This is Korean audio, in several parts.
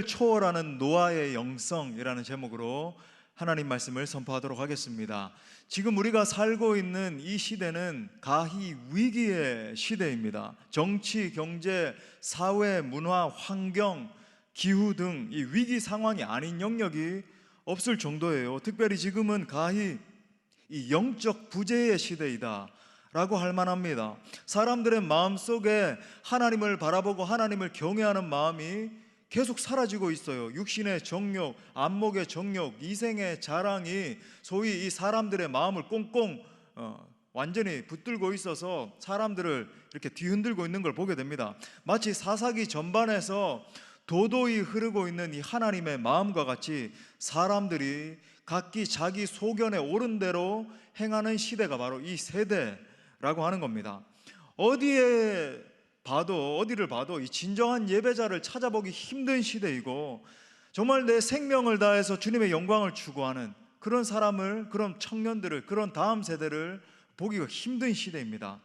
초월하는 노아의 영성이라는 제목으로 하나님 말씀을 선포하도록 하겠습니다. 지금 우리가 살고 있는 이 시대는 가히 위기의 시대입니다. 정치, 경제, 사회, 문화, 환경, 기후 등 이 위기 상황이 아닌 영역이 없을 정도예요. 특별히 지금은 가히 이 영적 부재의 시대이다 라고 할 만합니다. 사람들의 마음속에 하나님을 바라보고 하나님을 경외하는 마음이 계속 사라지고 있어요. 육신의 정욕, 안목의 정욕, 이생의 자랑이 소위 이 사람들의 마음을 꽁꽁 완전히 붙들고 있어서 사람들을 이렇게 뒤흔들고 있는 걸 보게 됩니다. 마치 사사기 전반에서 도도히 흐르고 있는 이 하나님의 마음과 같이 사람들이 각기 자기 소견에 옳은 대로 행하는 시대가 바로 이 세대라고 하는 겁니다. 어디를 봐도 이 진정한 예배자를 찾아보기 힘든 시대이고, 정말 내 생명을 다해서 주님의 영광을 추구하는 그런 사람을, 그런 청년들을, 그런 다음 세대를 보기가 힘든 시대입니다.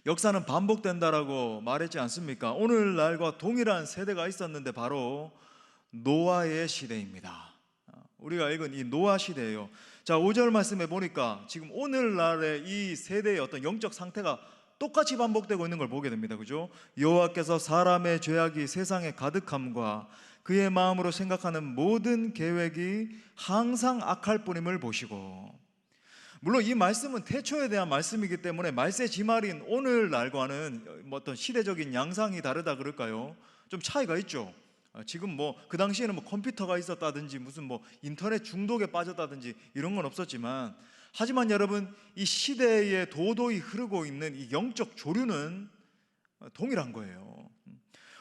역사는 반복된다라고 말했지 않습니까? 오늘날과 동일한 세대가 있었는데 바로 노아의 시대입니다. 우리가 읽은 이 노아 시대예요. 자, 5절 말씀에 보니까 지금 오늘날의 이 세대의 어떤 영적 상태가 똑같이 반복되고 있는 걸 보게 됩니다. 그죠? 여호와께서 사람의 죄악이 세상에 가득함과 그의 마음으로 생각하는 모든 계획이 항상 악할 뿐임을 보시고. 물론 이 말씀은 태초에 대한 말씀이기 때문에 말세지말인 오늘날과는 어떤 시대적인 양상이 다르다 그럴까요? 좀 차이가 있죠. 지금 그 당시에는 컴퓨터가 있었다든지 무슨 인터넷 중독에 빠졌다든지 이런 건 없었지만, 하지만 여러분, 이 시대에 도도히 흐르고 있는 이 영적 조류는 동일한 거예요.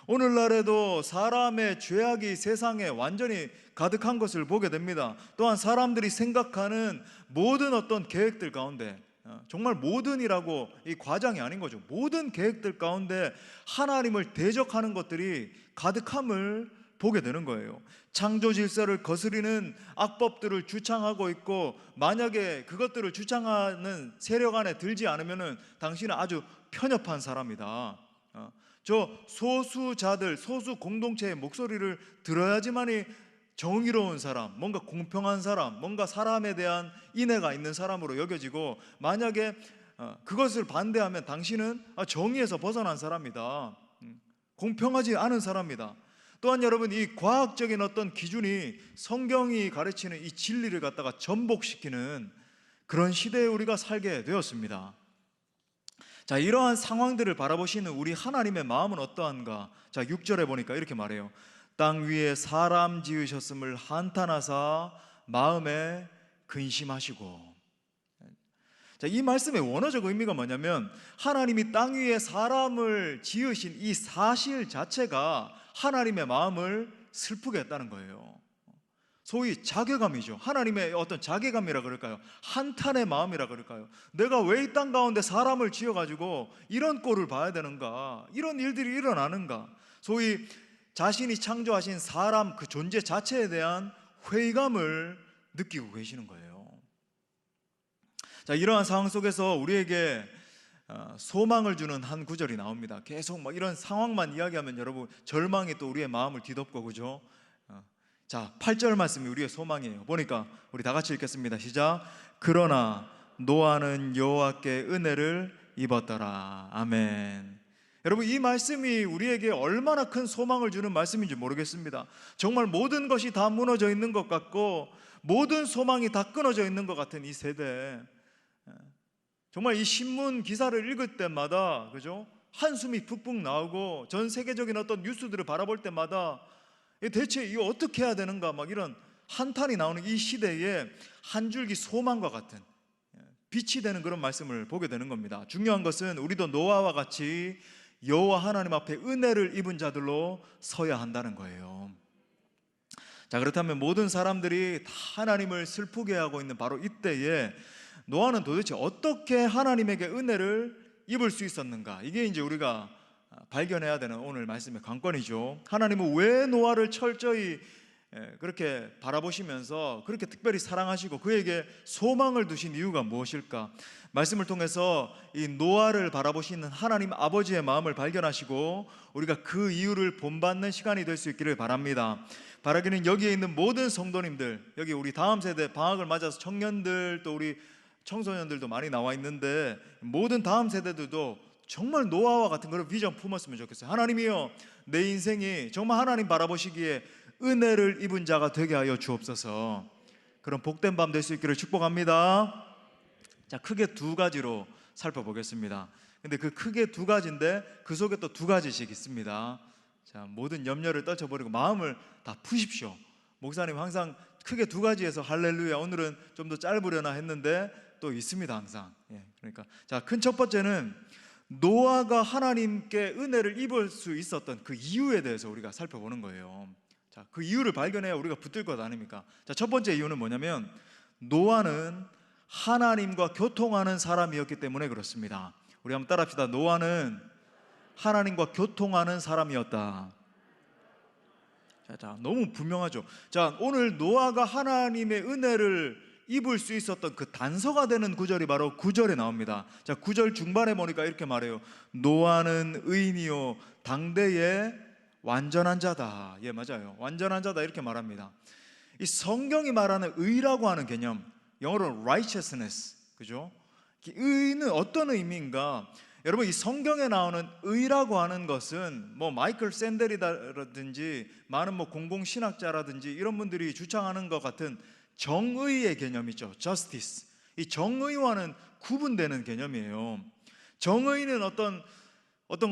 오늘날에도 사람의 죄악이 세상에 완전히 가득한 것을 보게 됩니다. 또한 사람들이 생각하는 모든 어떤 계획들 가운데, 정말 모든이라고 이 과장이 아닌 거죠. 모든 계획들 가운데 하나님을 대적하는 것들이 가득함을 보게 되는 거예요. 창조 질서를 거스리는 악법들을 주창하고 있고, 만약에 그것들을 주창하는 세력 안에 들지 않으면 당신은 아주 편협한 사람이다. 저 소수자들, 소수 공동체의 목소리를 들어야지만이 정의로운 사람, 뭔가 공평한 사람, 뭔가 사람에 대한 인애가 있는 사람으로 여겨지고, 만약에 그것을 반대하면 당신은 정의에서 벗어난 사람이다, 공평하지 않은 사람이다. 또한 여러분, 이 과학적인 어떤 기준이 성경이 가르치는 이 진리를 갖다가 전복시키는 그런 시대에 우리가 살게 되었습니다. 자, 이러한 상황들을 바라보시는 우리 하나님의 마음은 어떠한가? 자, 6절에 보니까 이렇게 말해요. 땅 위에 사람 지으셨음을 한탄하사 마음에 근심하시고. 자, 이 말씀의 원어적 의미가 뭐냐면, 하나님이 땅 위에 사람을 지으신 이 사실 자체가 하나님의 마음을 슬프게 했다는 거예요. 소위 자괴감이죠. 하나님의 어떤 자괴감이라 그럴까요? 한탄의 마음이라 그럴까요? 내가 왜 이 땅 가운데 사람을 지어가지고 이런 꼴을 봐야 되는가? 이런 일들이 일어나는가? 소위 자신이 창조하신 사람 그 존재 자체에 대한 회의감을 느끼고 계시는 거예요. 자, 이러한 상황 속에서 우리에게 소망을 주는 한 구절이 나옵니다. 계속 이런 상황만 이야기하면 여러분, 절망이 또 우리의 마음을 뒤덮고, 그죠? 자, 8절 말씀이 우리의 소망이에요. 보니까 우리 다 같이 읽겠습니다. 시작. 그러나 노아는 여호와께 은혜를 입었더라. 아멘. 여러분, 이 말씀이 우리에게 얼마나 큰 소망을 주는 말씀인지 모르겠습니다. 정말 모든 것이 다 무너져 있는 것 같고, 모든 소망이 다 끊어져 있는 것 같은 이 세대, 정말 이 신문 기사를 읽을 때마다, 그죠? 한숨이 푹푹 나오고, 전 세계적인 어떤 뉴스들을 바라볼 때마다 대체 이거 어떻게 해야 되는가, 이런 한탄이 나오는 이 시대에 한 줄기 소망과 같은 빛이 되는 그런 말씀을 보게 되는 겁니다. 중요한 것은 우리도 노아와 같이 여호와 하나님 앞에 은혜를 입은 자들로 서야 한다는 거예요. 자, 그렇다면 모든 사람들이 다 하나님을 슬프게 하고 있는 바로 이때에 노아는 도대체 어떻게 하나님에게 은혜를 입을 수 있었는가? 이게 이제 우리가 발견해야 되는 오늘 말씀의 관건이죠. 하나님은 왜 노아를 철저히 그렇게 바라보시면서 그렇게 특별히 사랑하시고 그에게 소망을 두신 이유가 무엇일까? 말씀을 통해서 이 노아를 바라보시는 하나님 아버지의 마음을 발견하시고 우리가 그 이유를 본받는 시간이 될 수 있기를 바랍니다. 바라기는 여기에 있는 모든 성도님들, 여기 우리 다음 세대 방학을 맞아서 청년들 또 우리 청소년들도 많이 나와 있는데 모든 다음 세대들도 정말 노아와 같은 그런 비전 품었으면 좋겠어요. 하나님이여, 내 인생이 정말 하나님 바라보시기에 은혜를 입은 자가 되게 하여 주옵소서. 그런 복된 밤 될 수 있기를 축복합니다. 자, 크게 두 가지로 살펴보겠습니다. 근데 그 크게 두 가지인데 그 속에 또 두 가지씩 있습니다. 자, 모든 염려를 떨쳐버리고 마음을 다 푸십시오. 목사님 항상 크게 두 가지에서 할렐루야, 오늘은 좀 더 짧으려나 했는데 또 있습니다 항상. 그러니까 자, 큰 첫 번째는 노아가 하나님께 은혜를 입을 수 있었던 그 이유에 대해서 우리가 살펴보는 거예요. 자, 그 이유를 발견해야 우리가 붙들 것 아닙니까? 자, 첫 번째 이유는 뭐냐면 노아는 하나님과 교통하는 사람이었기 때문에 그렇습니다. 우리 한번 따라합시다. 노아는 하나님과 교통하는 사람이었다. 자, 너무 분명하죠. 자, 오늘 노아가 하나님의 은혜를 입을 수 있었던 그 단서가 되는 구절이 바로 9절에 나옵니다. 자, 9절 중반에 보니까 이렇게 말해요. 노아는 의인이요 당대의 완전한 자다. 예, 맞아요. 완전한 자다 이렇게 말합니다. 이 성경이 말하는 의라고 하는 개념, 영어로는 righteousness, 그죠? 의는 어떤 의미인가? 여러분, 이 성경에 나오는 의라고 하는 것은 뭐 마이클 샌델이라든지 많은 뭐 공공신학자라든지 이런 분들이 주창하는 것 같은 정의의 개념이죠. justice. 이 정의와는 구분되는 개념이에요. 정의는 어떤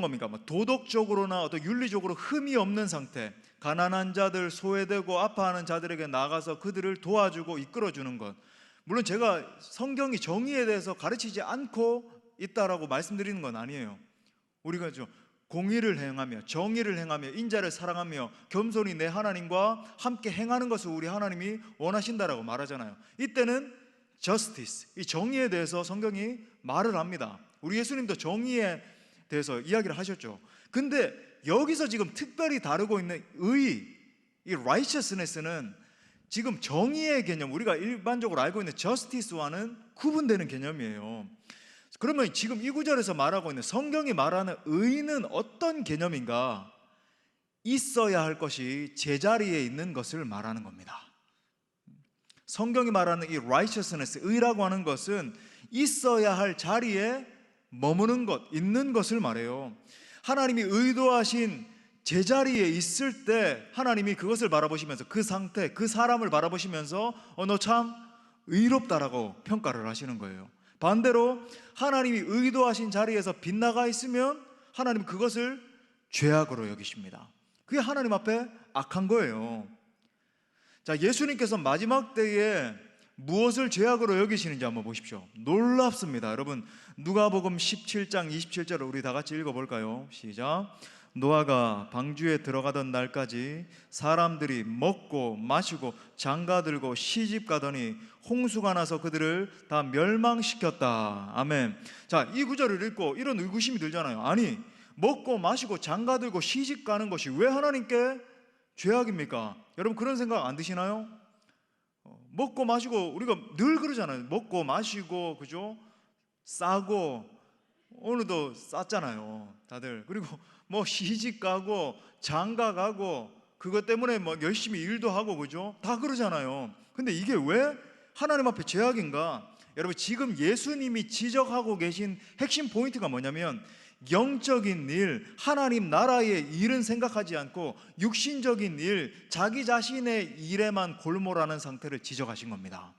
겁니까? 뭐 도덕적으로나 어떤 윤리적으로 흠이 없는 상태, 가난한 자들, 소외되고 아파하는 자들에게 나가서 그들을 도와주고 이끌어주는 것. 물론 제가 성경이 정의에 대해서 가르치지 않고 있다라고 말씀드리는 건 아니에요. 우리가 좀 공의를 행하며 정의를 행하며 인자를 사랑하며 겸손히 내 하나님과 함께 행하는 것을 우리 하나님이 원하신다라고 말하잖아요. 이때는 justice, 이 정의에 대해서 성경이 말을 합니다. 우리 예수님도 정의에 대해서 이야기를 하셨죠. 근데 여기서 지금 특별히 다루고 있는 의, 이 righteousness는 지금 정의의 개념, 우리가 일반적으로 알고 있는 justice와는 구분되는 개념이에요. 그러면 지금 이 구절에서 말하고 있는 성경이 말하는 의는 어떤 개념인가? 있어야 할 것이 제자리에 있는 것을 말하는 겁니다. 성경이 말하는 이 righteousness, 의라고 하는 것은 있어야 할 자리에 머무는 것, 있는 것을 말해요. 하나님이 의도하신 제자리에 있을 때 하나님이 그것을 바라보시면서 그 상태, 그 사람을 바라보시면서 너 참 의롭다라고 평가를 하시는 거예요. 반대로 하나님이 의도하신 자리에서 빗나가 있으면 하나님은 그것을 죄악으로 여기십니다. 그게 하나님 앞에 악한 거예요. 자, 예수님께서 마지막 때에 무엇을 죄악으로 여기시는지 한번 보십시오. 놀랍습니다. 여러분, 누가복음 17장 27절을 우리 다 같이 읽어볼까요? 시작. 노아가 방주에 들어가던 날까지 사람들이 먹고 마시고 장가들고 시집가더니 홍수가 나서 그들을 다 멸망시켰다. 아멘. 자, 이 구절을 읽고 이런 의구심이 들잖아요. 아니, 먹고 마시고 장가들고 시집가는 것이 왜 하나님께 죄악입니까? 여러분, 그런 생각 안 드시나요? 먹고 마시고, 우리가 늘 그러잖아요. 먹고 마시고, 그죠? 싸고, 오늘도 쌌잖아요 다들. 그리고 뭐 시집가고 장가가고 그것 때문에 뭐 열심히 일도 하고, 그죠? 다 그러잖아요. 근데 이게 왜 하나님 앞에 죄악인가? 여러분, 지금 예수님이 지적하고 계신 핵심 포인트가 뭐냐면 영적인 일, 하나님 나라의 일은 생각하지 않고 육신적인 일, 자기 자신의 일에만 골몰하는 상태를 지적하신 겁니다.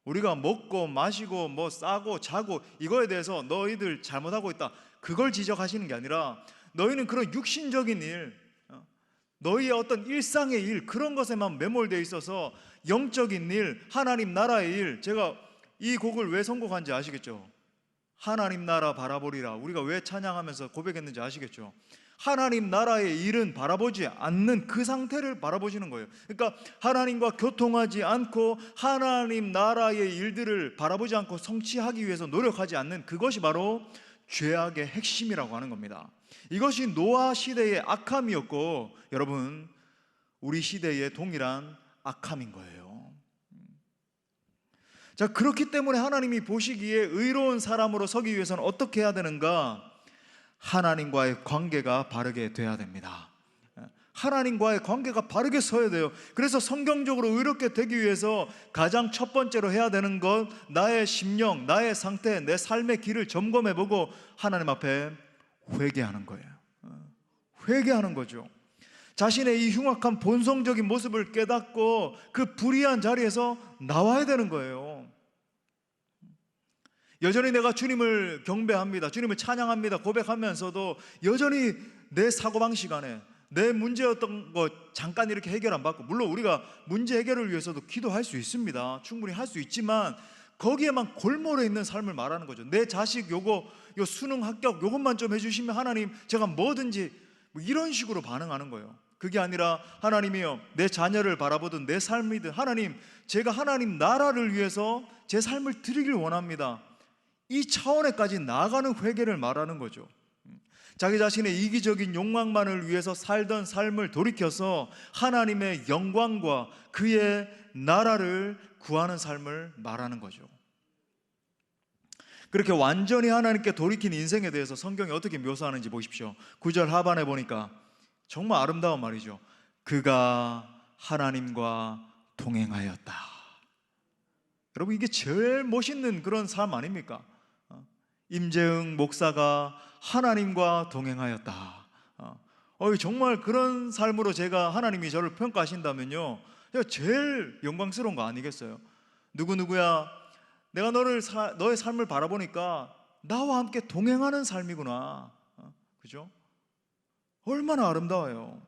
우리가 먹고 마시고 뭐 싸고 자고 이거에 대해서 너희들 잘못하고 있다, 그걸 지적하시는 게 아니라 너희는 그런 육신적인 일, 너희의 어떤 일상의 일, 그런 것에만 매몰되어 있어서 영적인 일, 하나님 나라의 일, 제가 이 곡을 왜 선곡한지 아시겠죠? 하나님 나라 바라보리라. 우리가 왜 찬양하면서 고백했는지 아시겠죠? 하나님 나라의 일은 바라보지 않는 그 상태를 바라보시는 거예요. 그러니까 하나님과 교통하지 않고 하나님 나라의 일들을 바라보지 않고 성취하기 위해서 노력하지 않는 그것이 바로 죄악의 핵심이라고 하는 겁니다. 이것이 노아 시대의 악함이었고, 여러분, 우리 시대의 동일한 악함인 거예요. 자, 그렇기 때문에 하나님이 보시기에 의로운 사람으로 서기 위해서는 어떻게 해야 되는가? 하나님과의 관계가 바르게 돼야 됩니다. 하나님과의 관계가 바르게 서야 돼요. 그래서 성경적으로 의롭게 되기 위해서 가장 첫 번째로 해야 되는 것, 나의 심령, 나의 상태, 내 삶의 길을 점검해보고 하나님 앞에 회개하는 거예요. 회개하는 거죠. 자신의 이 흉악한 본성적인 모습을 깨닫고 그 불의한 자리에서 나와야 되는 거예요. 여전히 내가 주님을 경배합니다, 주님을 찬양합니다 고백하면서도 여전히 내 사고방식 안에 내 문제였던 거 잠깐 이렇게 해결 안 받고, 물론 우리가 문제 해결을 위해서도 기도할 수 있습니다. 충분히 할 수 있지만 거기에만 골몰해 있는 삶을 말하는 거죠. 내 자식 요 수능 합격 요것만 좀 해주시면 하나님 제가 뭐든지, 뭐 이런 식으로 반응하는 거예요. 그게 아니라 하나님이여, 내 자녀를 바라보든 내 삶이든 하나님, 제가 하나님 나라를 위해서 제 삶을 드리길 원합니다. 이 차원에까지 나아가는 회개를 말하는 거죠. 자기 자신의 이기적인 욕망만을 위해서 살던 삶을 돌이켜서 하나님의 영광과 그의 나라를 구하는 삶을 말하는 거죠. 그렇게 완전히 하나님께 돌이킨 인생에 대해서 성경이 어떻게 묘사하는지 보십시오. 9절 하반에 보니까 정말 아름다운 말이죠. 그가 하나님과 동행하였다. 여러분, 이게 제일 멋있는 그런 삶 아닙니까? 임재흥 목사가 하나님과 동행하였다. 정말 그런 삶으로 제가, 하나님이 저를 평가하신다면요, 제가 제일 영광스러운 거 아니겠어요? 누구누구야, 내가 너의 삶을 바라보니까 나와 함께 동행하는 삶이구나. 그죠? 얼마나 아름다워요.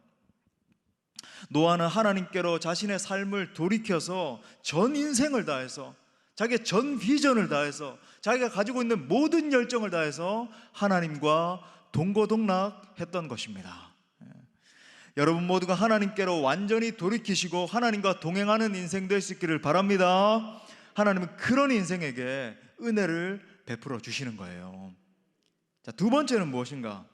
노아는 하나님께로 자신의 삶을 돌이켜서 전 인생을 다해서, 자기의 전 비전을 다해서, 자기가 가지고 있는 모든 열정을 다해서 하나님과 동고동락했던 것입니다. 여러분 모두가 하나님께로 완전히 돌이키시고 하나님과 동행하는 인생 될 수 있기를 바랍니다. 하나님은 그런 인생에게 은혜를 베풀어 주시는 거예요. 자, 두 번째는 무엇인가?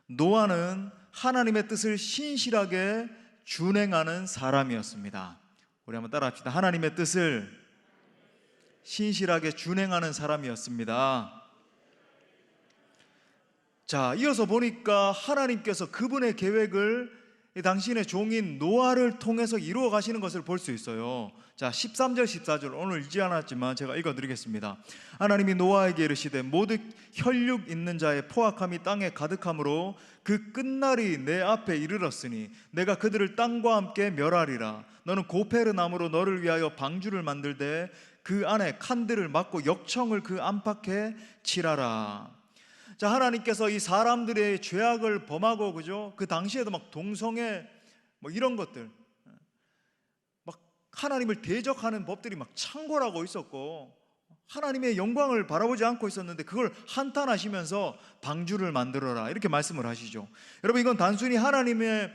노아는 하나님의 뜻을 신실하게 준행하는 사람이었습니다. 우리 한번 따라 합시다. 하나님의 뜻을 신실하게 준행하는 사람이었습니다. 자, 이어서 보니까 하나님께서 그분의 계획을 당신의 종인 노아를 통해서 이루어 가시는 것을 볼 수 있어요. 자, 13절 14절 오늘 읽지 않았지만 제가 읽어드리겠습니다. 하나님이 노아에게 이르시되 모두 혈육 있는 자의 포악함이 땅에 가득함으로 그 끝날이 내 앞에 이르렀으니 내가 그들을 땅과 함께 멸하리라. 너는 고페르 나무로 너를 위하여 방주를 만들되 그 안에 칸들을 막고 역청을 그 안팎에 칠하라. 자, 하나님께서 이 사람들의 죄악을 범하고, 그죠? 그 당시에도 막 동성애 뭐 이런 것들, 막 하나님을 대적하는 법들이 막 창궐하고 있었고, 하나님의 영광을 바라보지 않고 있었는데 그걸 한탄하시면서 방주를 만들어라 이렇게 말씀을 하시죠. 여러분, 이건 단순히 하나님의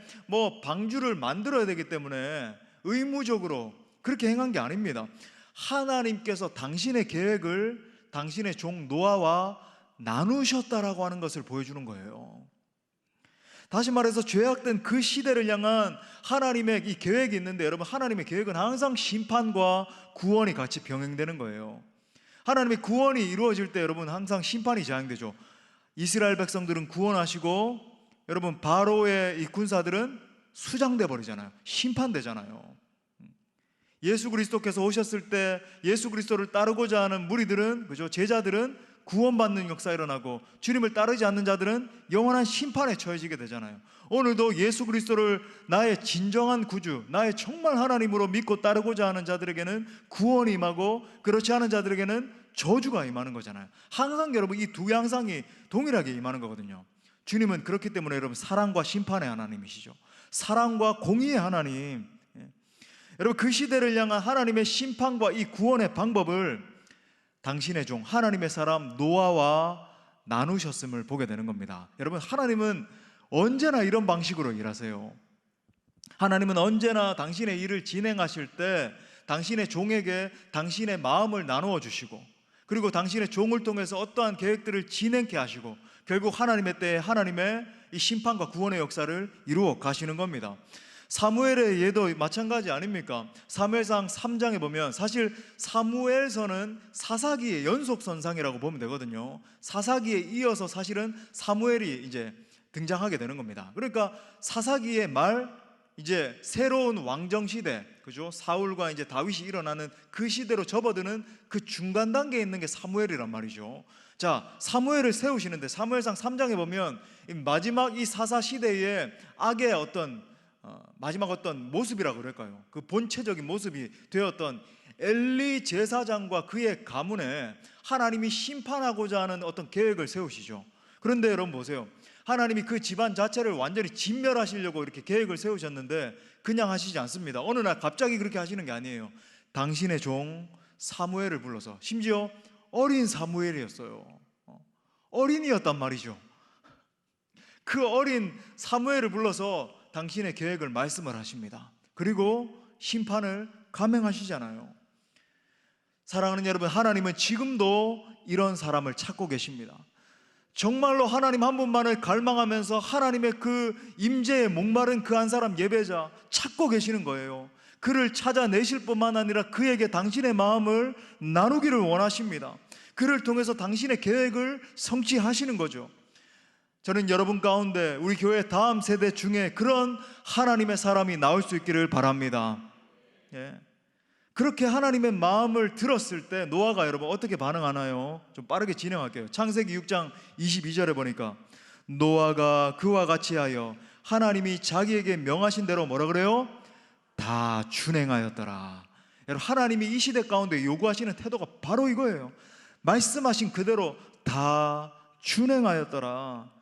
방주를 만들어야 되기 때문에 의무적으로 그렇게 행한 게 아닙니다. 하나님께서 당신의 계획을 당신의 종 노아와 나누셨다라고 하는 것을 보여주는 거예요. 다시 말해서 죄악된 그 시대를 향한 하나님의 이 계획이 있는데, 여러분, 하나님의 계획은 항상 심판과 구원이 같이 병행되는 거예요. 하나님의 구원이 이루어질 때 여러분 항상 심판이 재앙되죠. 이스라엘 백성들은 구원하시고 여러분 바로의 이 군사들은 수장돼 버리잖아요. 심판되잖아요. 예수 그리스도께서 오셨을 때 예수 그리스도를 따르고자 하는 무리들은, 그죠, 제자들은 구원받는 역사 일어나고, 주님을 따르지 않는 자들은 영원한 심판에 처해지게 되잖아요. 오늘도 예수 그리스도를 나의 진정한 구주, 나의 정말 하나님으로 믿고 따르고자 하는 자들에게는 구원이 임하고, 그렇지 않은 자들에게는 저주가 임하는 거잖아요. 항상 여러분 이 두 양상이 동일하게 임하는 거거든요. 주님은 그렇기 때문에 여러분 사랑과 심판의 하나님이시죠. 사랑과 공의의 하나님. 여러분, 그 시대를 향한 하나님의 심판과 이 구원의 방법을 당신의 종 하나님의 사람 노아와 나누셨음을 보게 되는 겁니다. 여러분, 하나님은 언제나 이런 방식으로 일하세요. 하나님은 언제나 당신의 일을 진행하실 때 당신의 종에게 당신의 마음을 나누어 주시고, 그리고 당신의 종을 통해서 어떠한 계획들을 진행케 하시고, 결국 하나님의 때에 하나님의 이 심판과 구원의 역사를 이루어 가시는 겁니다. 사무엘의 예도 마찬가지 아닙니까? 사무엘상 3장에 보면 사실 사무엘서는 사사기의 연속선상이라고 보면 되거든요. 사사기에 이어서 사실은 사무엘이 이제 등장하게 되는 겁니다. 그러니까 사사기의 말, 이제 새로운 왕정 시대, 그죠? 사울과 이제 다윗이 일어나는 그 시대로 접어드는 그 중간 단계에 있는 게 사무엘이란 말이죠. 자, 사무엘을 세우시는데 사무엘상 3장에 보면 마지막 이 사사 시대의 악의 마지막 어떤 모습이라고 그럴까요? 그 본체적인 모습이 되었던 엘리 제사장과 그의 가문에 하나님이 심판하고자 하는 어떤 계획을 세우시죠. 그런데 여러분 보세요. 하나님이 그 집안 자체를 완전히 진멸하시려고 이렇게 계획을 세우셨는데 그냥 하시지 않습니다. 어느 날 갑자기 그렇게 하시는 게 아니에요. 당신의 종 사무엘을 불러서, 심지어 어린 사무엘이었어요. 어린이였단 말이죠. 그 어린 사무엘을 불러서 당신의 계획을 말씀을 하십니다. 그리고 심판을 감행하시잖아요. 사랑하는 여러분, 하나님은 지금도 이런 사람을 찾고 계십니다. 정말로 하나님 한 분만을 갈망하면서 하나님의 그 임재에 목마른 그 한 사람 예배자 찾고 계시는 거예요. 그를 찾아내실 뿐만 아니라 그에게 당신의 마음을 나누기를 원하십니다. 그를 통해서 당신의 계획을 성취하시는 거죠. 저는 여러분 가운데 우리 교회 다음 세대 중에 그런 하나님의 사람이 나올 수 있기를 바랍니다. 예. 그렇게 하나님의 마음을 들었을 때 노아가 여러분 어떻게 반응하나요? 좀 빠르게 진행할게요. 창세기 6장 22절에 보니까 노아가 그와 같이 하여 하나님이 자기에게 명하신 대로 뭐라 그래요? 다 준행하였더라. 여러분, 하나님이 이 시대 가운데 요구하시는 태도가 바로 이거예요. 말씀하신 그대로 다 준행하였더라.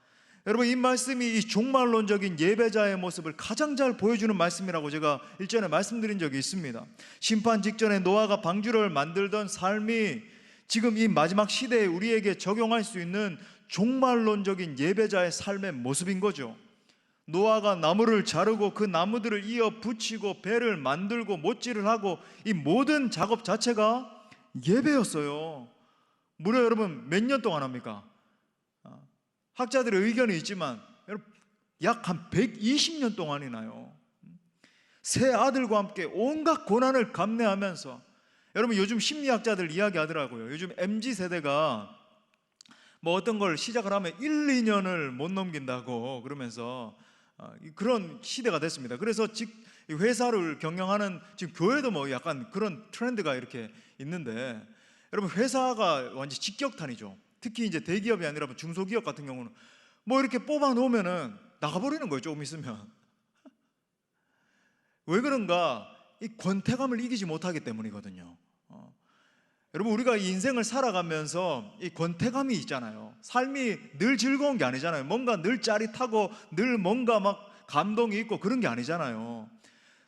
여러분, 이 말씀이 이 종말론적인 예배자의 모습을 가장 잘 보여주는 말씀이라고 제가 일전에 말씀드린 적이 있습니다. 심판 직전에 노아가 방주를 만들던 삶이 지금 이 마지막 시대에 우리에게 적용할 수 있는 종말론적인 예배자의 삶의 모습인 거죠. 노아가 나무를 자르고 그 나무들을 이어 붙이고 배를 만들고 못질을 하고 이 모든 작업 자체가 예배였어요. 무려 여러분 몇 년 동안 합니까? 학자들의 의견이 있지만 약 한 120년 동안이나요. 세 아들과 함께 온갖 고난을 감내하면서, 여러분 요즘 심리학자들 이야기하더라고요. 요즘 MZ세대가 뭐 어떤 걸 시작을 하면 1, 2년을 못 넘긴다고 그러면서 그런 시대가 됐습니다. 그래서 회사를 경영하는 지금 교회도 뭐 약간 그런 트렌드가 이렇게 있는데, 여러분 회사가 완전 직격탄이죠. 특히 이제 대기업이 아니라 중소기업 같은 경우는 뭐 이렇게 뽑아 놓으면은 나가버리는 거예요. 조금 있으면. 왜 그런가? 이 권태감을 이기지 못하기 때문이거든요. 여러분 우리가 이 인생을 살아가면서 이 권태감이 있잖아요. 삶이 늘 즐거운 게 아니잖아요. 뭔가 늘 짜릿하고 늘 뭔가 막 감동이 있고 그런 게 아니잖아요.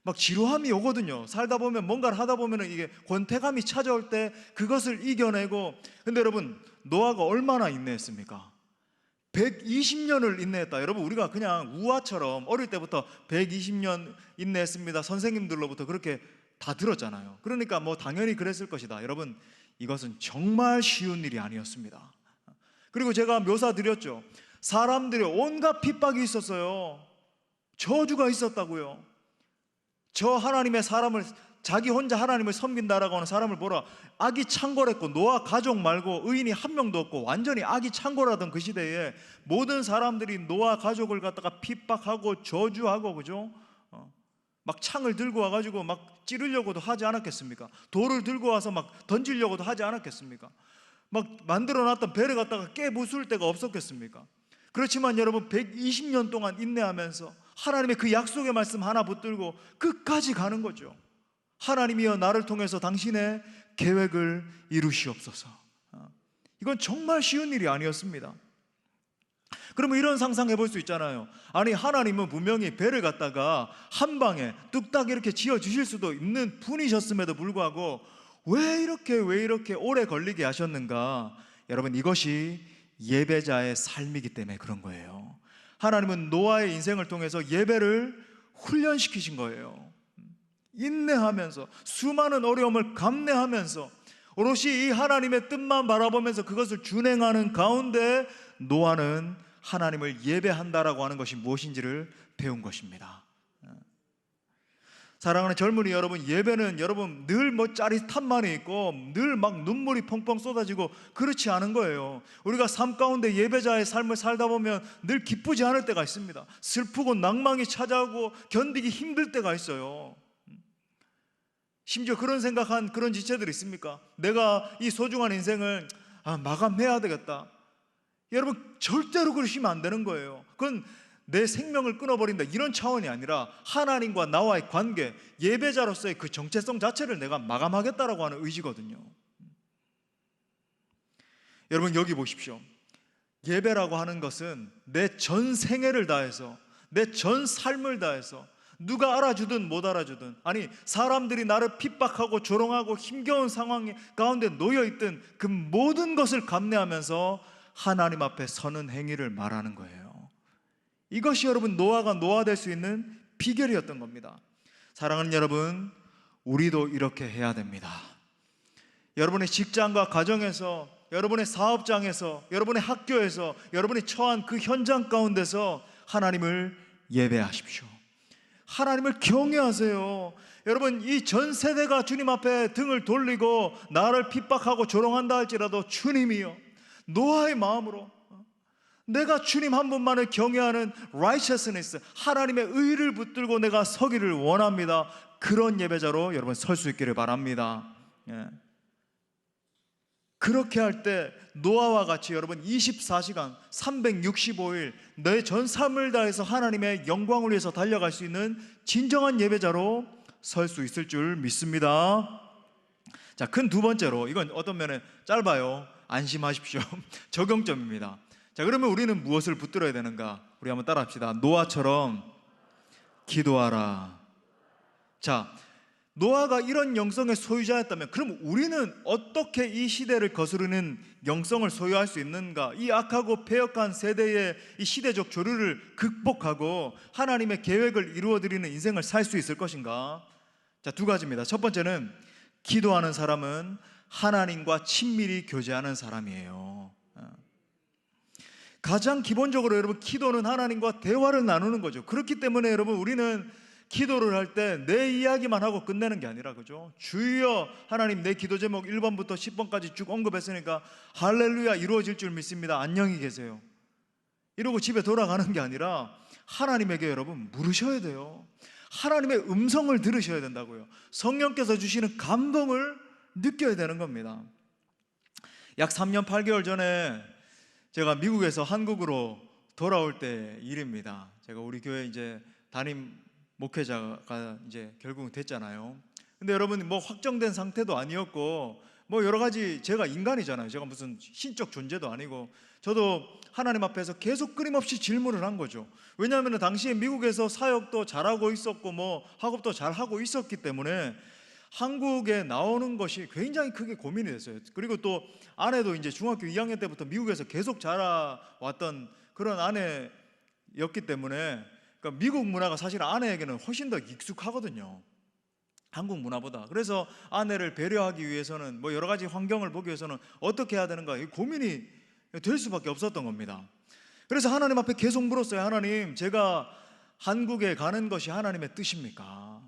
막 지루함이 오거든요. 살다 보면 뭔가를 하다 보면 이게 권태감이 찾아올 때 그것을 이겨내고. 근데 여러분 노아가 얼마나 인내했습니까? 120년을 인내했다. 여러분 우리가 그냥 우화처럼 어릴 때부터 120년 인내했습니다. 선생님들로부터 그렇게 다 들었잖아요. 그러니까 뭐 당연히 그랬을 것이다. 여러분 이것은 정말 쉬운 일이 아니었습니다. 그리고 제가 묘사 드렸죠. 사람들의 온갖 핍박이 있었어요. 저주가 있었다고요. 저 하나님의 사람을, 자기 혼자 하나님을 섬긴다라고 하는 사람을 보라. 악이 창궐했고 노아 가족 말고 의인이 한 명도 없고 완전히 악이 창궐하던 그 시대에 모든 사람들이 노아 가족을 갖다가 핍박하고 저주하고, 그죠? 막 창을 들고 와가지고 막 찌르려고도 하지 않았겠습니까? 돌을 들고 와서 막 던지려고도 하지 않았겠습니까? 막 만들어놨던 배를 갖다가 깨부술 데가 없었겠습니까? 그렇지만 여러분 120년 동안 인내하면서 하나님의 그 약속의 말씀 하나 붙들고 끝까지 가는 거죠. 하나님이여 나를 통해서 당신의 계획을 이루시옵소서. 이건 정말 쉬운 일이 아니었습니다. 그러면 이런 상상해 볼 수 있잖아요. 아니 하나님은 분명히 배를 갖다가 한 방에 뚝딱 이렇게 지어 주실 수도 있는 분이셨음에도 불구하고 왜 이렇게 오래 걸리게 하셨는가? 여러분 이것이 예배자의 삶이기 때문에 그런 거예요. 하나님은 노아의 인생을 통해서 예배를 훈련시키신 거예요. 인내하면서 수많은 어려움을 감내하면서 오롯이 이 하나님의 뜻만 바라보면서 그것을 준행하는 가운데 노아는 하나님을 예배한다라고 하는 것이 무엇인지를 배운 것입니다. 사랑하는 젊은이 여러분, 예배는 여러분 늘 뭐 짜릿함만이 있고 늘 막 눈물이 펑펑 쏟아지고 그렇지 않은 거예요. 우리가 삶 가운데 예배자의 삶을 살다 보면 늘 기쁘지 않을 때가 있습니다. 슬프고 낭망이 찾아오고 견디기 힘들 때가 있어요. 심지어 그런 생각한 그런 지체들이 있습니까? 내가 이 소중한 인생을 마감해야 되겠다. 여러분 절대로 그러시면 안 되는 거예요. 그건 내 생명을 끊어버린다 이런 차원이 아니라 하나님과 나와의 관계, 예배자로서의 그 정체성 자체를 내가 마감하겠다라고 하는 의지거든요. 여러분 여기 보십시오. 예배라고 하는 것은 내 전 생애를 다해서, 내 전 삶을 다해서, 누가 알아주든 못 알아주든, 아니 사람들이 나를 핍박하고 조롱하고 힘겨운 상황 가운데 놓여있든 그 모든 것을 감내하면서 하나님 앞에 서는 행위를 말하는 거예요. 이것이 여러분 노아가 노아될 수 있는 비결이었던 겁니다. 사랑하는 여러분, 우리도 이렇게 해야 됩니다. 여러분의 직장과 가정에서, 여러분의 사업장에서, 여러분의 학교에서, 여러분이 처한 그 현장 가운데서 하나님을 예배하십시오. 하나님을 경외하세요. 여러분 이 전 세대가 주님 앞에 등을 돌리고 나를 핍박하고 조롱한다 할지라도 주님이요, 노아의 마음으로 내가 주님 한 분만을 경외하는 righteousness, 하나님의 의를 붙들고 내가 서기를 원합니다. 그런 예배자로 여러분 설 수 있기를 바랍니다. 그렇게 할 때 노아와 같이 여러분 24시간 365일 내 전 삶을 다해서 하나님의 영광을 위해서 달려갈 수 있는 진정한 예배자로 설 수 있을 줄 믿습니다. 자, 큰 두 번째로, 이건 어떤 면에 짧아요. 안심하십시오. 적용점입니다. 자, 그러면 우리는 무엇을 붙들어야 되는가? 우리 한번 따라 합시다. 노아처럼 기도하라. 자, 노아가 이런 영성의 소유자였다면 그럼 우리는 어떻게 이 시대를 거스르는 영성을 소유할 수 있는가? 이 악하고 패역한 세대의 이 시대적 조류를 극복하고 하나님의 계획을 이루어드리는 인생을 살 수 있을 것인가? 자, 두 가지입니다. 첫 번째는 기도하는 사람은 하나님과 친밀히 교제하는 사람이에요. 가장 기본적으로 여러분 기도는 하나님과 대화를 나누는 거죠. 그렇기 때문에 여러분 우리는 기도를 할 때 내 이야기만 하고 끝내는 게 아니라, 그죠? 주여 하나님, 내 기도 제목 1번부터 10번까지 쭉 언급했으니까 할렐루야 이루어질 줄 믿습니다. 안녕히 계세요. 이러고 집에 돌아가는 게 아니라 하나님에게 여러분 물으셔야 돼요. 하나님의 음성을 들으셔야 된다고요. 성령께서 주시는 감동을 느껴야 되는 겁니다. 약 3년 8개월 전에 제가 미국에서 한국으로 돌아올 때 일입니다. 제가 우리 교회 이제 담임 목회자가 이제 결국은 됐잖아요. 근데 여러분 뭐 확정된 상태도 아니었고 뭐 여러 가지, 제가 인간이잖아요. 제가 무슨 신적 존재도 아니고 저도 하나님 앞에서 계속 끊임없이 질문을 한 거죠. 왜냐하면 당시에 미국에서 사역도 잘하고 있었고 뭐 학업도 잘하고 있었기 때문에 한국에 나오는 것이 굉장히 크게 고민이 됐어요. 그리고 또 아내도 이제 중학교 2학년 때부터 미국에서 계속 자라왔던 그런 아내였기 때문에, 그러니까 미국 문화가 사실 아내에게는 훨씬 더 익숙하거든요, 한국 문화보다. 그래서 아내를 배려하기 위해서는 뭐 여러 가지 환경을 보기 위해서는 어떻게 해야 되는가 고민이 될 수밖에 없었던 겁니다. 그래서 하나님 앞에 계속 물었어요. 하나님, 제가 한국에 가는 것이 하나님의 뜻입니까?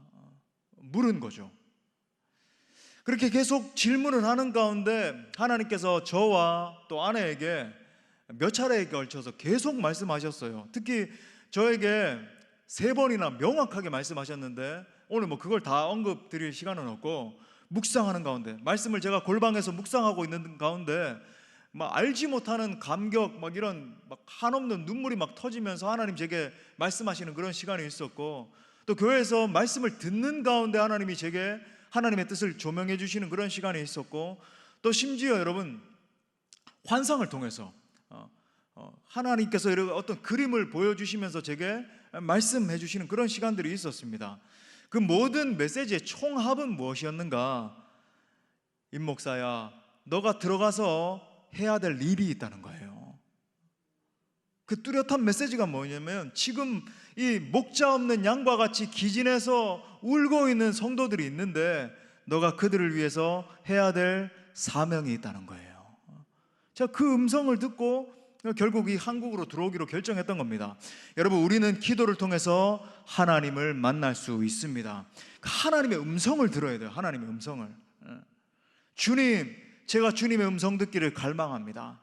물은 거죠. 그렇게 계속 질문을 하는 가운데 하나님께서 저와 또 아내에게 몇 차례에 걸쳐서 계속 말씀하셨어요. 특히 저에게 3번이나 명확하게 말씀하셨는데 오늘 뭐 그걸 다 언급 드릴 시간은 없고, 묵상하는 가운데, 말씀을 제가 골방에서 묵상하고 있는 가운데 막 알지 못하는 감격, 막 이런 막 한없는 눈물이 막 터지면서 하나님 제게 말씀하시는 그런 시간이 있었고, 또 교회에서 말씀을 듣는 가운데 하나님이 제게 하나님의 뜻을 조명해 주시는 그런 시간이 있었고, 또 심지어 여러분 환상을 통해서 하나님께서 이런 어떤 그림을 보여주시면서 제게 말씀해 주시는 그런 시간들이 있었습니다. 그 모든 메시지의 총합은 무엇이었는가? 임 목사야, 너가 들어가서 해야 될 일이 있다는 거예요. 그 뚜렷한 메시지가 뭐냐면, 지금 이 목자 없는 양과 같이 기진해서 울고 있는 성도들이 있는데 너가 그들을 위해서 해야 될 사명이 있다는 거예요. 제가 그 음성을 듣고 결국 이 한국으로 들어오기로 결정했던 겁니다. 여러분, 우리는 기도를 통해서 하나님을 만날 수 있습니다. 하나님의 음성을 들어야 돼요. 하나님의 음성을. 주님, 제가 주님의 음성 듣기를 갈망합니다.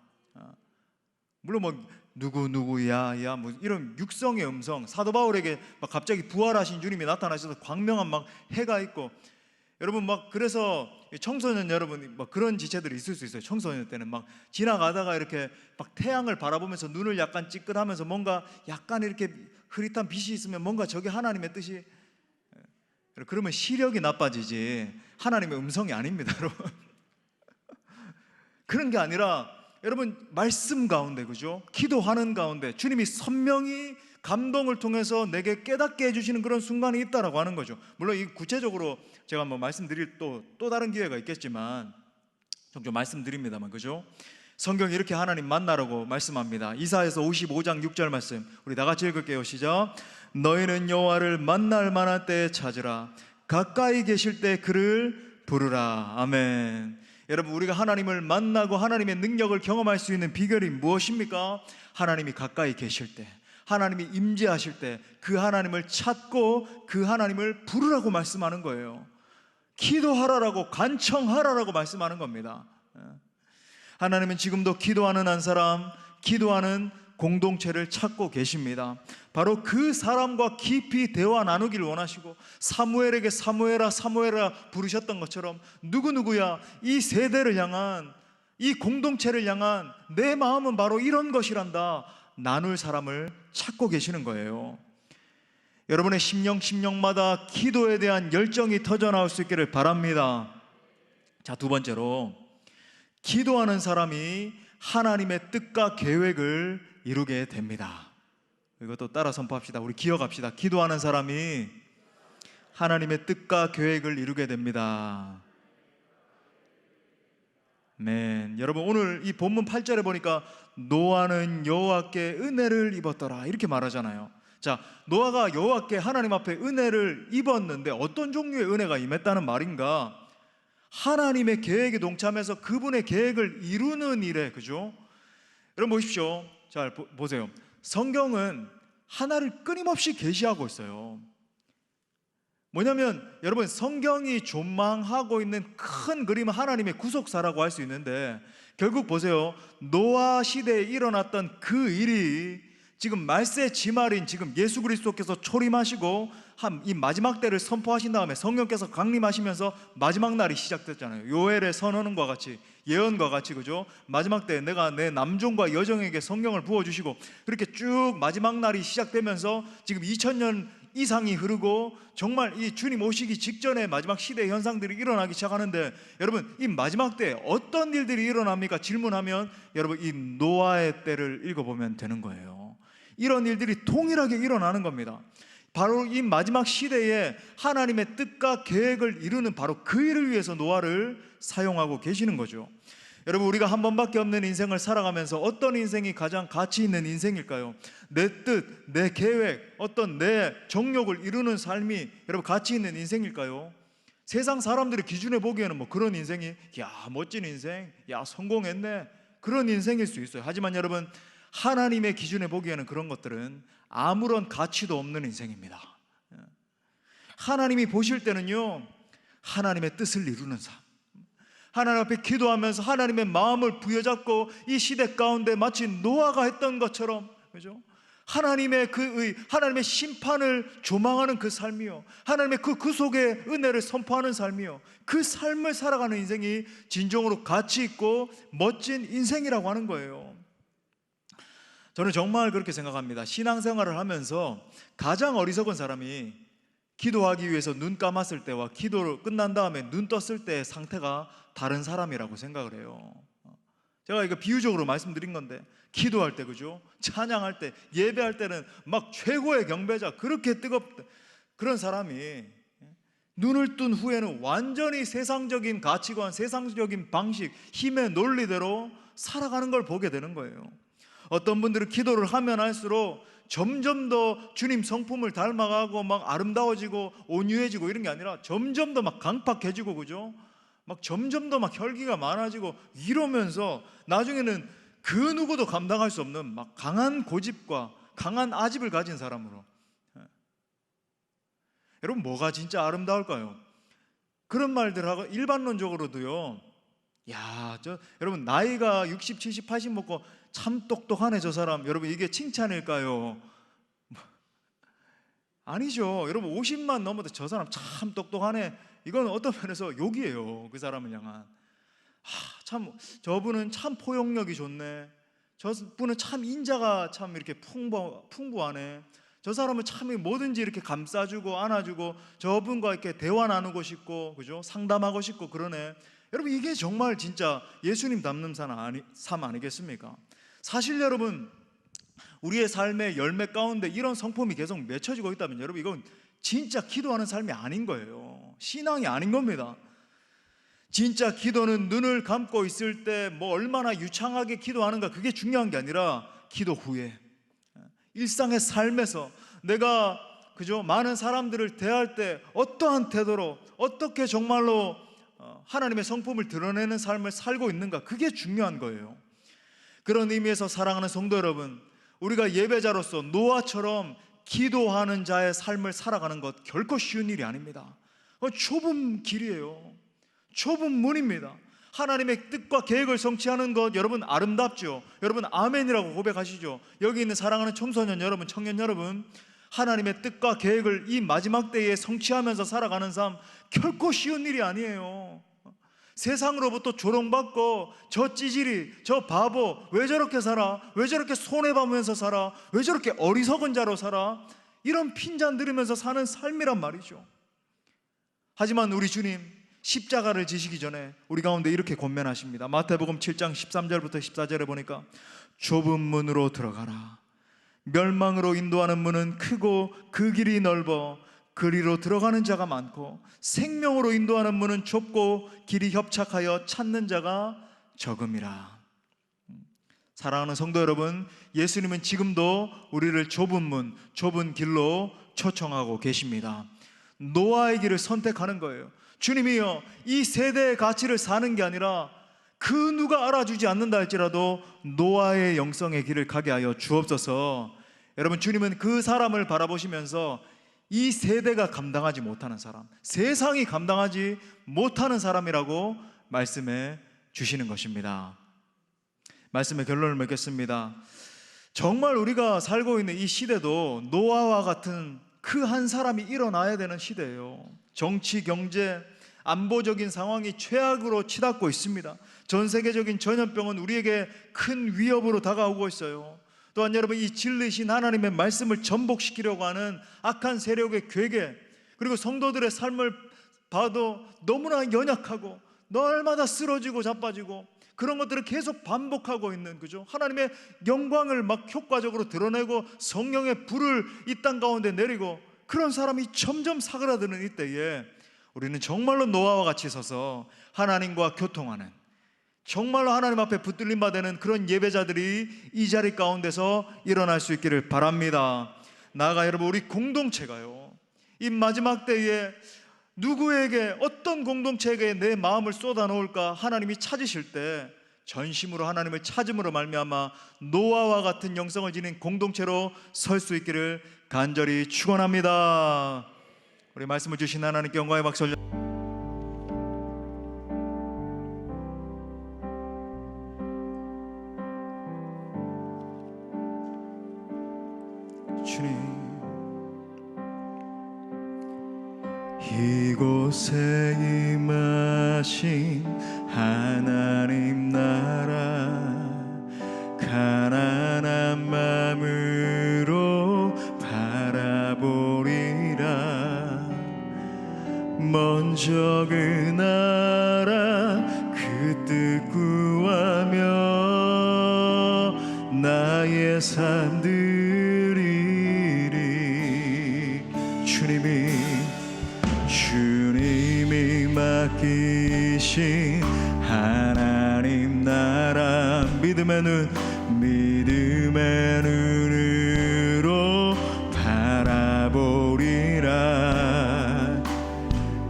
물론 뭐 누구야 야 뭐 이런 육성의 음성, 사도 바울에게 막 갑자기 부활하신 주님이 나타나셔서 광명한 막 해가 있고, 여러분 막 그래서 청소년 여러분 막 그런 지체들이 있을 수 있어요. 청소년 때는 막 지나가다가 이렇게 막 태양을 바라보면서 눈을 약간 찌끈하면서 뭔가 약간 이렇게 흐릿한 빛이 있으면 뭔가 저게 하나님의 뜻이, 그러면 시력이 나빠지지 하나님의 음성이 아닙니다, 여러분. 그런 게 아니라 여러분 말씀 가운데, 그죠? 기도하는 가운데 주님이 선명히 감동을 통해서 내게 깨닫게 해주시는 그런 순간이 있다라고 하는 거죠. 물론 이 구체적으로 제가 한번 말씀드릴 또 다른 기회가 있겠지만 종종 말씀드립니다만, 그죠? 성경이 이렇게 하나님 만나라고 말씀합니다. 이사야서 55장 6절 말씀 우리 다 같이 읽을게요. 시작. 너희는 여호와를 만날 만한 때에 찾으라. 가까이 계실 때 그를 부르라. 아멘. 여러분, 우리가 하나님을 만나고 하나님의 능력을 경험할 수 있는 비결이 무엇입니까? 하나님이 가까이 계실 때, 하나님이 임재하실 때 그 하나님을 찾고 그 하나님을 부르라고 말씀하는 거예요. 기도하라라고, 간청하라라고 말씀하는 겁니다. 하나님은 지금도 기도하는 한 사람, 기도하는 공동체를 찾고 계십니다. 바로 그 사람과 깊이 대화 나누기를 원하시고, 사무엘에게 사무엘아 사무엘아 부르셨던 것처럼 누구누구야, 이 세대를 향한, 이 공동체를 향한 내 마음은 바로 이런 것이란다 나눌 사람을 찾고 계시는 거예요. 여러분의 심령마다 기도에 대한 열정이 터져나올 수 있기를 바랍니다. 자, 두 번째로, 기도하는 사람이 하나님의 뜻과 계획을 이루게 됩니다. 이것도 따라 선포합시다. 우리 기억합시다. 기도하는 사람이 하나님의 뜻과 계획을 이루게 됩니다. 아멘. 여러분, 오늘 이 본문 8절에 보니까 노아는 여호와께 은혜를 입었더라 이렇게 말하잖아요. 자, 노아가 여호와께 하나님 앞에 은혜를 입었는데 어떤 종류의 은혜가 임했다는 말인가? 하나님의 계획에 동참해서 그분의 계획을 이루는 일에, 그죠? 여러분 보십시오. 잘 보세요. 성경은 하나를 끊임없이 계시하고 있어요. 뭐냐면 여러분, 성경이 전망하고 있는 큰 그림은 하나님의 구속사라고 할 수 있는데, 결국 보세요. 노아 시대에 일어났던 그 일이 지금 말세 지말인 지금 예수 그리스도께서 초림하시고 이 마지막 때를 선포하신 다음에 성령께서 강림하시면서 마지막 날이 시작됐잖아요. 요엘의 선언과 같이, 예언과 같이, 그죠? 마지막 때 내가 내 남종과 여종에게 성령을 부어주시고, 그렇게 쭉 마지막 날이 시작되면서 지금 2000년 이상이 흐르고 정말 이 주님 오시기 직전에 마지막 시대의 현상들이 일어나기 시작하는데, 여러분 이 마지막 때 어떤 일들이 일어납니까? 질문하면 여러분 이 노아의 때를 읽어보면 되는 거예요. 이런 일들이 동일하게 일어나는 겁니다. 바로 이 마지막 시대에 하나님의 뜻과 계획을 이루는 바로 그 일을 위해서 노아를 사용하고 계시는 거죠. 여러분, 우리가 한 번밖에 없는 인생을 살아가면서 어떤 인생이 가장 가치 있는 인생일까요? 내 뜻, 내 계획, 어떤 내 정욕을 이루는 삶이 여러분 가치 있는 인생일까요? 세상 사람들의 기준에 보기에는 뭐 그런 인생이 야 멋진 인생, 야 성공했네, 그런 인생일 수 있어요. 하지만 여러분, 하나님의 기준에 보기에는 그런 것들은 아무런 가치도 없는 인생입니다. 하나님이 보실 때는요, 하나님의 뜻을 이루는 삶, 하나님 앞에 기도하면서 하나님의 마음을 부여잡고 이 시대 가운데 마치 노아가 했던 것처럼, 그죠? 하나님의 하나님의 심판을 조망하는 그 삶이요, 하나님의 그 구속의 은혜를 선포하는 삶이요, 그 삶을 살아가는 인생이 진정으로 가치 있고 멋진 인생이라고 하는 거예요. 저는 정말 그렇게 생각합니다. 신앙생활을 하면서 가장 어리석은 사람이 기도하기 위해서 눈 감았을 때와 기도를 끝난 다음에 눈 떴을 때의 상태가 다른 사람이라고 생각을 해요. 제가 이거 비유적으로 말씀드린 건데, 기도할 때, 그죠? 찬양할 때, 예배할 때는 막 최고의 경배자, 그렇게 뜨겁다, 그런 사람이 눈을 뜬 후에는 완전히 세상적인 가치관, 세상적인 방식, 힘의 논리대로 살아가는 걸 보게 되는 거예요. 어떤 분들은 기도를 하면 할수록 점점 더 주님 성품을 닮아가고 막 아름다워지고 온유해지고 이런 게 아니라 점점 더 막 강팍해지고, 그죠? 막 점점 더 막 혈기가 많아지고 이러면서 나중에는 그 누구도 감당할 수 없는 막 강한 고집과 강한 아집을 가진 사람으로. 여러분, 뭐가 진짜 아름다울까요? 그런 말들하고 일반론적으로도요, 야, 여러분 나이가 60, 70, 80 먹고 참 똑똑하네 저 사람, 여러분 이게 칭찬일까요? 아니죠. 여러분 50만 넘어도 저 사람 참 똑똑하네, 이건 어떤 면에서 욕이에요. 그 사람을 향한. 참 저분은 참 포용력이 좋네, 저분은 참 인자가 참 이렇게 풍부하네, 저 사람은 참 뭐든지 이렇게 감싸주고 안아주고 저분과 이렇게 대화 나누고 싶고, 그죠? 상담하고 싶고 그러네. 여러분, 이게 정말 진짜 예수님 닮는 삶 아니겠습니까? 사실 여러분, 우리의 삶의 열매 가운데 이런 성품이 계속 맺혀지고 있다면 여러분, 이건 진짜 기도하는 삶이 아닌 거예요. 신앙이 아닌 겁니다. 진짜 기도는 눈을 감고 있을 때 뭐 얼마나 유창하게 기도하는가, 그게 중요한 게 아니라 기도 후에 일상의 삶에서 내가, 그죠? 많은 사람들을 대할 때 어떠한 태도로 어떻게 정말로 하나님의 성품을 드러내는 삶을 살고 있는가, 그게 중요한 거예요. 그런 의미에서 사랑하는 성도 여러분, 우리가 예배자로서 노아처럼 기도하는 자의 삶을 살아가는 것 결코 쉬운 일이 아닙니다. 좁은 길이에요. 좁은 문입니다. 하나님의 뜻과 계획을 성취하는 것, 여러분 아름답죠? 여러분 아멘이라고 고백하시죠? 여기 있는 사랑하는 청소년 여러분, 청년 여러분, 하나님의 뜻과 계획을 이 마지막 때에 성취하면서 살아가는 삶 결코 쉬운 일이 아니에요. 세상으로부터 조롱받고 저 찌질이, 저 바보, 왜 저렇게 살아? 왜 저렇게 손해보면서 살아? 왜 저렇게 어리석은 자로 살아? 이런 핀잔 들으면서 사는 삶이란 말이죠. 하지만 우리 주님 십자가를 지시기 전에 우리 가운데 이렇게 권면하십니다. 마태복음 7장 13절부터 14절에 보니까 좁은 문으로 들어가라. 멸망으로 인도하는 문은 크고 그 길이 넓어 그리로 들어가는 자가 많고, 생명으로 인도하는 문은 좁고 길이 협착하여 찾는 자가 적음이라. 사랑하는 성도 여러분, 예수님은 지금도 우리를 좁은 문, 좁은 길로 초청하고 계십니다. 노아의 길을 선택하는 거예요. 주님이여, 이 세대의 가치를 사는 게 아니라 그 누가 알아주지 않는다 할지라도 노아의 영성의 길을 가게 하여 주옵소서. 여러분, 주님은 그 사람을 바라보시면서 이 세대가 감당하지 못하는 사람, 세상이 감당하지 못하는 사람이라고 말씀해 주시는 것입니다. 말씀의 결론을 맺겠습니다. 정말 우리가 살고 있는 이 시대도 노아와 같은 그 한 사람이 일어나야 되는 시대예요. 정치, 경제, 안보적인 상황이 최악으로 치닫고 있습니다. 전 세계적인 전염병은 우리에게 큰 위협으로 다가오고 있어요. 또한 여러분, 이 진리신 하나님의 말씀을 전복시키려고 하는 악한 세력의 괴계, 그리고 성도들의 삶을 봐도 너무나 연약하고 날마다 쓰러지고 자빠지고 그런 것들을 계속 반복하고 있는, 그죠? 하나님의 영광을 막 효과적으로 드러내고 성령의 불을 이 땅 가운데 내리고 그런 사람이 점점 사그라드는 이때에 우리는 정말로 노아와 같이 서서 하나님과 교통하는, 정말로 하나님 앞에 붙들림 받는 그런 예배자들이 이 자리 가운데서 일어날 수 있기를 바랍니다. 나아가 여러분, 우리 공동체가요, 이 마지막 때에 누구에게, 어떤 공동체에게 내 마음을 쏟아놓을까 하나님이 찾으실 때 전심으로 하나님을 찾음으로 말미암아 노아와 같은 영성을 지닌 공동체로 설 수 있기를 간절히 축원합니다. 우리 말씀을 주신 하나님께 영광의 박수 올려. 주님, 이곳에 임하신 하나님 나라, 가난한 마음으로 바라보리라. 먼저 그 나라 그 뜻 구하며 나의 삶 드리리. 주님이 맡기신 하나님 나라, 믿음의 눈으로 바라보리라.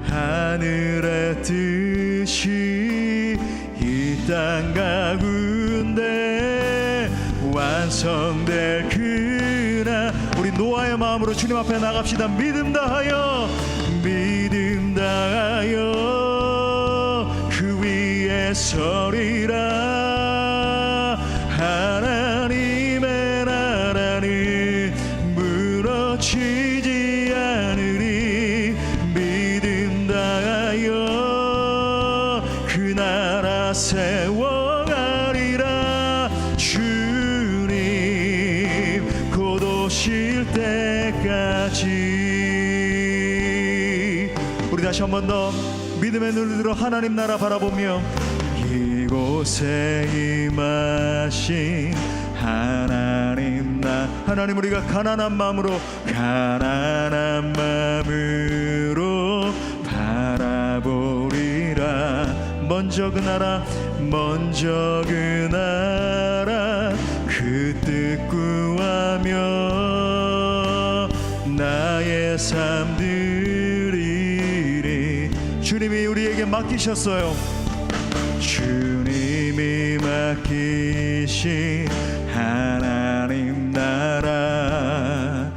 하늘의 뜻이 이 땅 가운데 완성될 그날. 우리 노아의 마음으로 주님 앞에 나갑시다. 믿음 다하여, 믿음 다하여 그 위에 서리라. 하나님의 나라는 무너지지 않으리. 믿음 다하여 그 나라 세워가리라. 주님 곧 오실 때까지. 우리 다시 한 번 더 믿음의 눈을 들어 하나님 나라 바라보며, 이곳에 임하신 하나님 나. 하나님, 우리가 가난한 마음으로 바라보리라. 먼저 그 나라, 먼저 그 나라, 그 뜻 구하며 나의 삶 드리리. 주님이 우리에게 맡기셨어요. 주님이 맡기신 하나님 나라,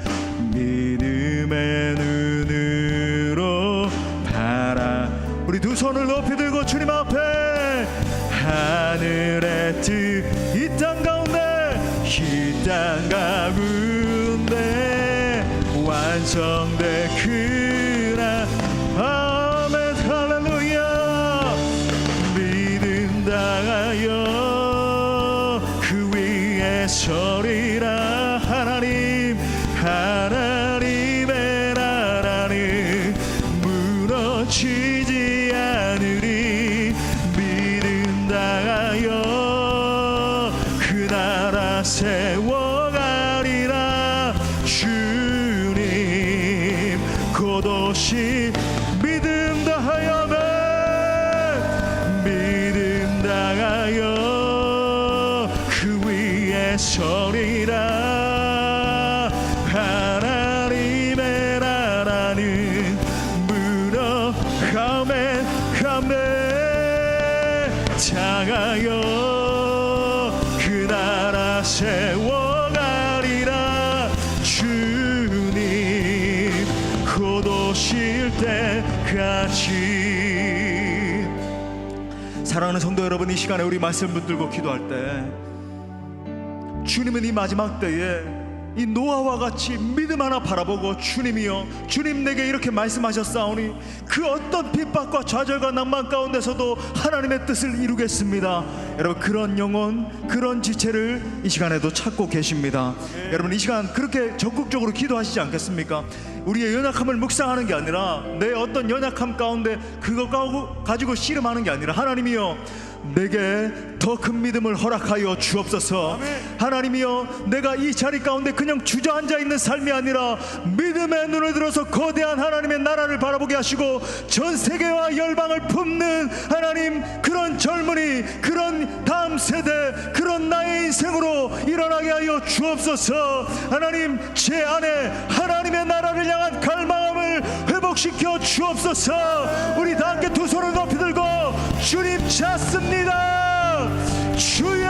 믿음의 눈으로 바라. 우리 두 손을 높이 들고 주님 앞에, 하늘의 뜻 이 땅 가운데, 이 땅 가운데 완성될 그날. 아멘 할렐루야. 믿음 다하여 그 위에 서리라. 하나님, 하나님의 나라는 무너지지 않으리. 믿음 다하여 그 나라 세워가리라. 주님 곧 오시. 믿음 다하여, 믿음 다하여 그 위에 서리라. 하나님의 나라는 무너. 아멘 아멘. 당하여 그 나라 세워가리라. 주님 곧 오실 때까지. 사랑하는 성도 여러분, 이 시간에 우리 말씀 붙들고 기도할 때, 주님은 이 마지막 때에 이 노아와 같이 믿음 하나 바라보고, 주님이여, 주님 내게 이렇게 말씀하셨사오니 그 어떤 핍박과 좌절과 낭만 가운데서도 하나님의 뜻을 이루겠습니다. 여러분, 그런 영혼, 그런 지체를 이 시간에도 찾고 계십니다. 여러분, 이 시간 그렇게 적극적으로 기도하시지 않겠습니까? 우리의 연약함을 묵상하는 게 아니라, 내 어떤 연약함 가운데 그거 가지고 씨름하는 게 아니라, 하나님이여 내게 더 큰 믿음을 허락하여 주옵소서. 하나님이여, 내가 이 자리 가운데 그냥 주저앉아 있는 삶이 아니라 믿음의 눈을 들어서 거대한 하나님의 나라를 바라보게 하시고, 전 세계와 열방을 품는 하나님, 그런 젊은이, 그런 다음 세대, 그런 나의 인생으로 일어나게 하여 주옵소서. 하나님, 제 안에 하나님의 나라를 향한 갈망함을 회복시켜 주옵소서. 우리 다 함께 두 손을 높이 들고 주님 찾습니다. 주여